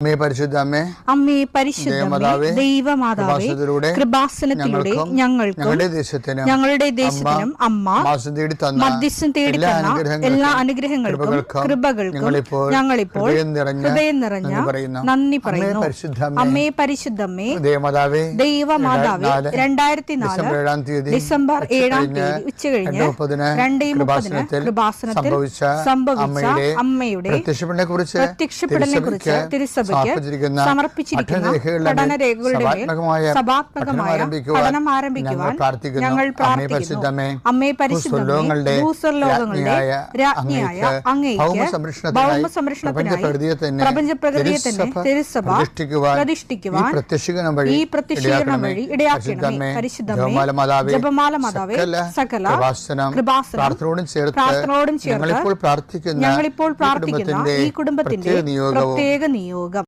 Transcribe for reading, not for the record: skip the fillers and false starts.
അമ്മേ പരിശുദ്ധ അമ്മേ, അമ്മേ പരിശുദ്ധമേ, ദൈവമാതാവേ, കൃപാസനത്തിലൂടെ ഞങ്ങളുടെ ദേശത്തിനും അമ്മ മധ്യസ്ഥം തേടി തന്ന എല്ലാ അനുഗ്രഹങ്ങൾക്കും കൃപകൾക്കും ഞങ്ങളിപ്പോൾ ഹൃദയം നിറഞ്ഞ നന്ദി പറയുന്നു. അമ്മേ പരിശുദ്ധമേ, ദൈവമാതാവേ, 2004 ഡിസംബർ 7 ഉച്ചകഴിഞ്ഞ് 2:30 കൃപാസനത്തിൽ സംഭവിച്ച അമ്മയുടെ പ്രത്യക്ഷപ്പെടലിനെ കുറിച്ച് തിരുസഭ സമർപ്പിച്ചിരിക്കുന്ന പഠനരേഖകളുടെ സഭാത്മകമായ പഠനം ആരംഭിക്കുവാൻ ഞങ്ങൾ പ്രാർത്ഥിക്കുന്നു. അമ്മേ പരിശുദ്ധമേ, ഭൂസ്വർലോകങ്ങളുടെ രാജ്ഞിയായ അങ്ങേയ്ക്ക് ഭൗമസംരക്ഷണത്തിനായി പ്രപഞ്ചപ്രകൃതിയെ തന്നെ തിരുസഭ പ്രതിഷ്ഠിക്കുവാൻ ഈ പ്രത്യക്ഷീകരണം വഴി ഇടയാക്കണമേ. പരിശുദ്ധമേ, ജപമാല മാതാവേ, സകല കൃപാസനം പ്രാർത്ഥനയോടും ചേർത്ത് ഞങ്ങളിപ്പോൾ പ്രാർത്ഥിക്കുന്ന ഈ കുടുംബത്തിന്റെ പ്രത്യേക നിയോഗം